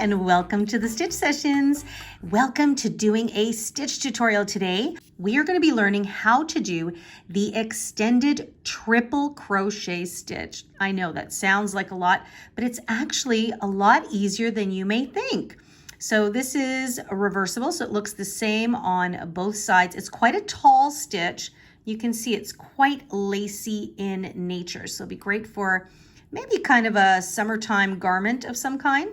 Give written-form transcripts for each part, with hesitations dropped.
and welcome to the Stitch Sessions. Welcome to doing a stitch tutorial today. We are going to be learning how to do the extended triple crochet stitch. I know that sounds like a lot, but it's actually a lot easier than you may think. So this is reversible, so it looks the same on both sides. It's quite a tall stitch. You can see it's quite lacy in nature, so it'll be great for maybe kind of a summertime garment of some kind.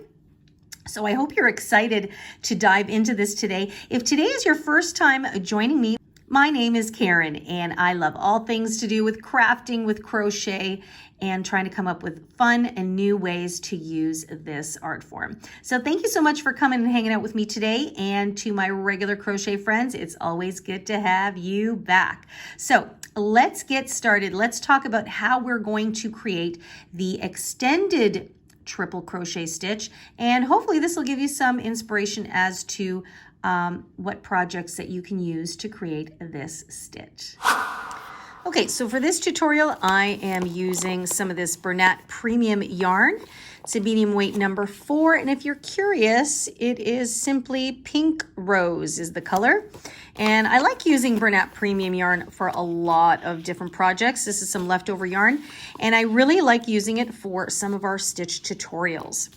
So I hope you're excited to dive into this today. If today is your first time joining me, my name is Karen and I love all things to do with crafting, with crochet, and trying to come up with fun and new ways to use this art form. So thank you so much for coming and hanging out with me today. And to my regular crochet friends, it's always good to have you back. So let's get started. Let's talk about how we're going to create the extended triple crochet stitch, and hopefully this will give you some inspiration as to what projects that you can use to create this stitch. Okay, so for this tutorial I am using some of this Bernat premium yarn. It's a medium weight number 4, and if you're curious, it is simply pink rose is the color. And I like using Bernat premium yarn for a lot of different projects. This is some leftover yarn, and I really like using it for some of our stitch tutorials.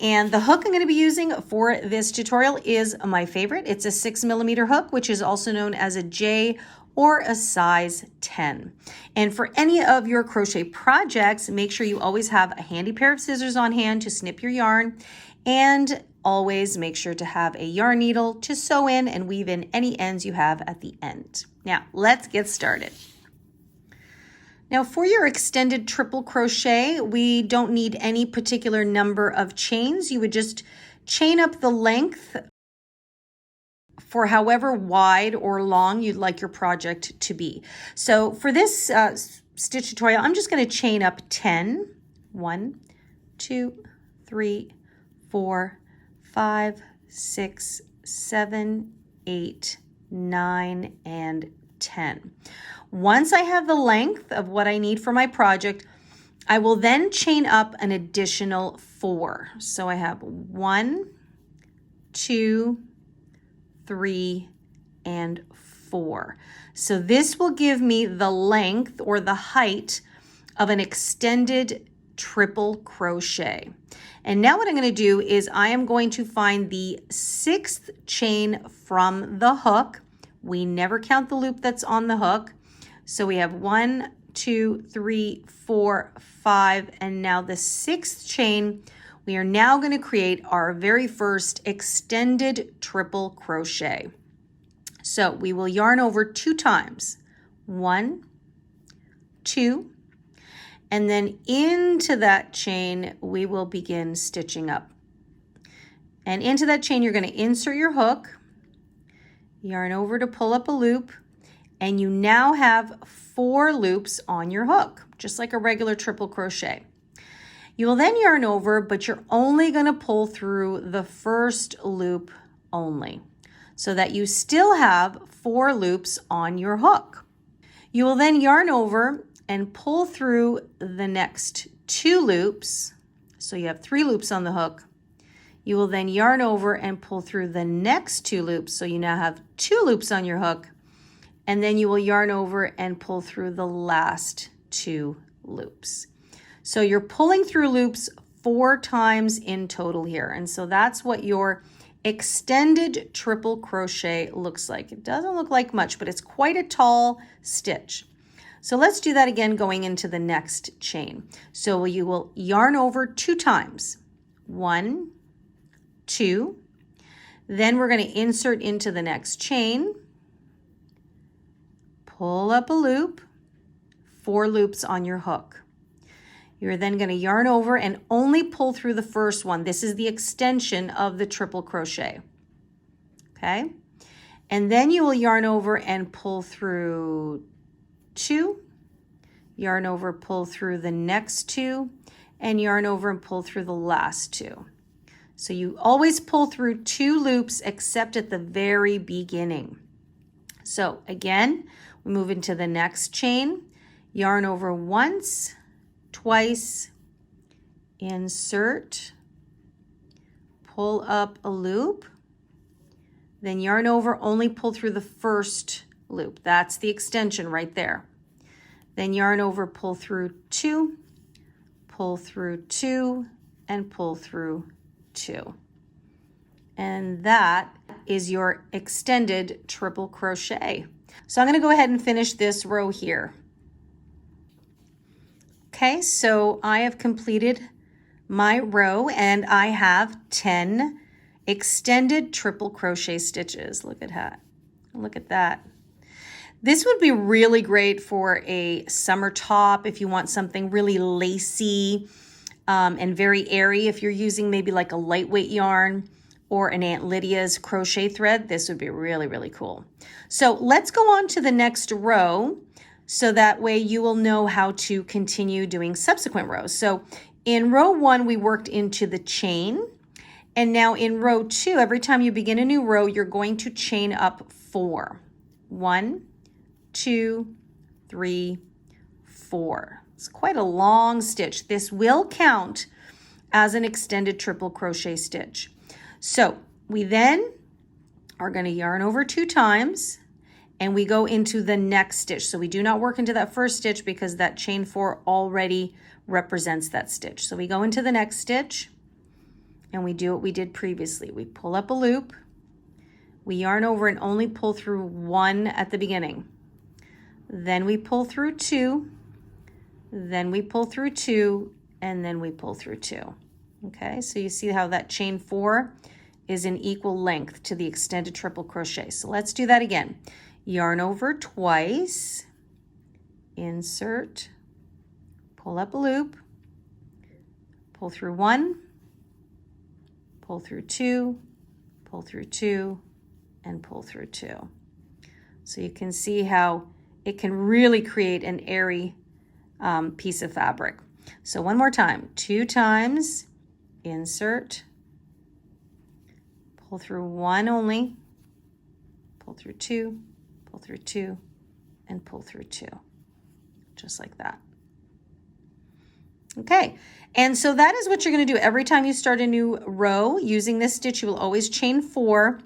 And the hook I'm going to be using for this tutorial is my favorite. It's a 6mm hook, which is also known as a J or a size 10. And for any of your crochet projects, make sure you always have a handy pair of scissors on hand to snip your yarn, and always make sure to have a yarn needle to sew in and weave in any ends you have at the end. Now, let's get started. Now, for your extended triple crochet, we don't need any particular number of chains. You would just chain up the length for however wide or long you'd like your project to be. So for this stitch tutorial, I'm just going to chain up 10. 1, 2, 3, 4, 5, 6, 7, 8, 9, and 10. Once I have the length of what I need for my project, I will then chain up an additional 4. So I have 1, 2, 3, and 4. So this will give me the length or the height of an extended triple crochet. And now what I'm going to do is I am going to find the 6th chain from the hook. We never count the loop that's on the hook. So we have 1, 2, 3, 4, 5, and now the 6th chain. We are now going to create our very first extended triple crochet. So we will yarn over 2 times. 1, 2, and then into that chain we will begin stitching up. And into that chain you're going to insert your hook, yarn over to pull up a loop, and you now have 4 loops on your hook, just like a regular triple crochet. You will then yarn over, but you're only going to pull through the first loop only, so that you still have 4 loops on your hook. You will then yarn over and pull through the next 2 loops. So you have 3 loops on the hook. You will then yarn over and pull through the next 2 loops. So you now have 2 loops on your hook. And then you will yarn over and pull through the last 2 loops. So you're pulling through loops 4 times in total here. And so that's what your extended triple crochet looks like. It doesn't look like much, but it's quite a tall stitch. So let's do that again going into the next chain. So you will yarn over 2 times. 1, 2. Then we're going to insert into the next chain. Pull up a loop. 4 loops on your hook. You're then going to yarn over and only pull through the first one. This is the extension of the triple crochet. Okay? And then you will yarn over and pull through 2, yarn over, pull through the next 2, and yarn over and pull through the last 2. So you always pull through 2 loops except at the very beginning. So again, we move into the next chain, yarn over once, twice, insert, pull up a loop, then yarn over, only pull through the first loop. That's the extension right there. Then yarn over, pull through 2, pull through 2, and pull through 2. And that is your extended triple crochet. So I'm going to go ahead and finish this row here. Okay, so I have completed my row and I have 10 extended triple crochet stitches. Look at that. Look at that. This would be really great for a summer top if you want something really lacy and very airy. If you're using maybe like a lightweight yarn or an Aunt Lydia's crochet thread, this would be really, really cool. So let's go on to the next row so that way you will know how to continue doing subsequent rows. So in row 1, we worked into the chain. And now in row 2, every time you begin a new row, you're going to chain up 4. 1, 2, 3, 4. It's quite a long stitch. This will count as an extended triple crochet stitch. So we then are going to yarn over 2 times and we go into the next stitch. So we do not work into that first stitch because that chain 4 already represents that stitch. So we go into the next stitch and we do what we did previously. We pull up a loop, we yarn over and only pull through 1 at the beginning. Then we pull through 2, then we pull through 2, and then we pull through 2. Okay, so you see how that chain 4 is in equal length to the extended triple crochet. So let's do that again. Yarn over twice, insert, pull up a loop, pull through 1, pull through 2, pull through 2, and pull through 2. So you can see how it can really create an airy piece of fabric. So one more time, 2 times, insert, pull through 1 only, pull through 2, pull through 2, and pull through 2, just like that. Okay, and so that is what you're going to do every time you start a new row. Using this stitch, you will always chain 4,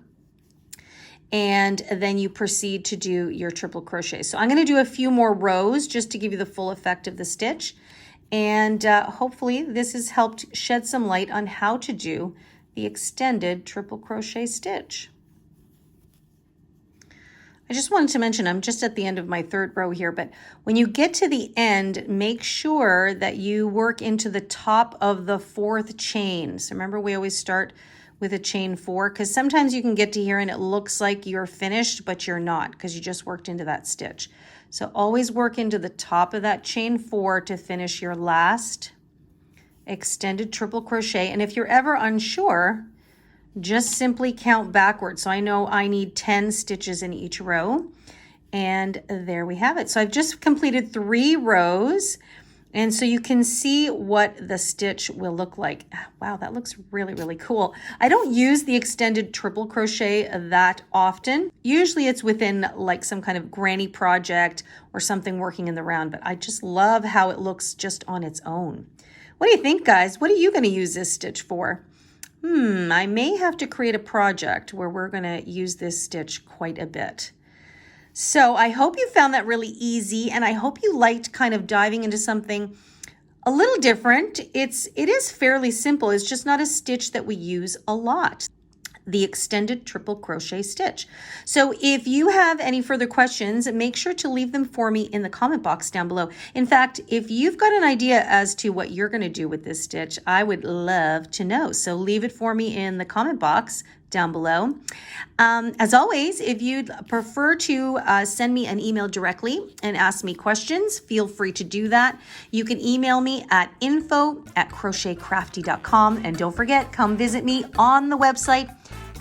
and then you proceed to do your triple crochet. So I'm going to do a few more rows just to give you the full effect of the stitch, and hopefully this has helped shed some light on how to do the extended triple crochet stitch. I just wanted to mention, I'm just at the end of my 3rd row here, but when you get to the end, make sure that you work into the top of the 4th chain. So remember, we always start with a chain 4, because sometimes you can get to here and it looks like you're finished, but you're not, because you just worked into that stitch. So always work into the top of that chain 4 to finish your last extended triple crochet. And if you're ever unsure, just simply count backwards. So I know I need 10 stitches in each row, and there we have it. So I've just completed 3 rows, and so you can see what the stitch will look like. Wow, that looks really, really cool. I don't use the extended triple crochet that often. Usually it's within like some kind of granny project or something working in the round, but I just love how it looks just on its own. What do you think, guys? What are you going to use this stitch for? I may have to create a project where we're going to use this stitch quite a bit. So I hope you found that really easy, and I hope you liked kind of diving into something a little different. It is fairly simple. It's just not a stitch that we use a lot. The extended triple crochet stitch. So if you have any further questions, make sure to leave them for me in the comment box down below. In fact, if you've got an idea as to what you're going to do with this stitch, I would love to know. So leave it for me in the comment box down below. As always, if you'd prefer to send me an email directly and ask me questions, feel free to do that. You can email me at info@crochetcrafty.com, and don't forget, come visit me on the website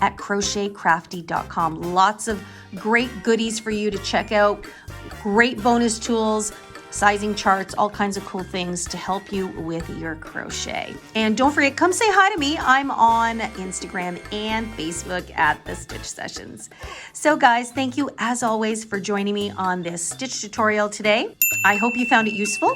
at crochetcrafty.com. Lots of great goodies for you to check out, great bonus tools, sizing charts, all kinds of cool things to help you with your crochet. And don't forget, come say hi to me. I'm on Instagram and Facebook at The Stitch Sessions. So guys, thank you as always for joining me on this stitch tutorial today. I hope you found it useful,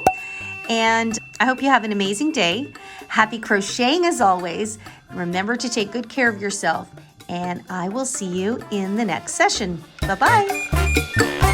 and I hope you have an amazing day. Happy crocheting as always. Remember to take good care of yourself, and I will see you in the next session. Bye-bye.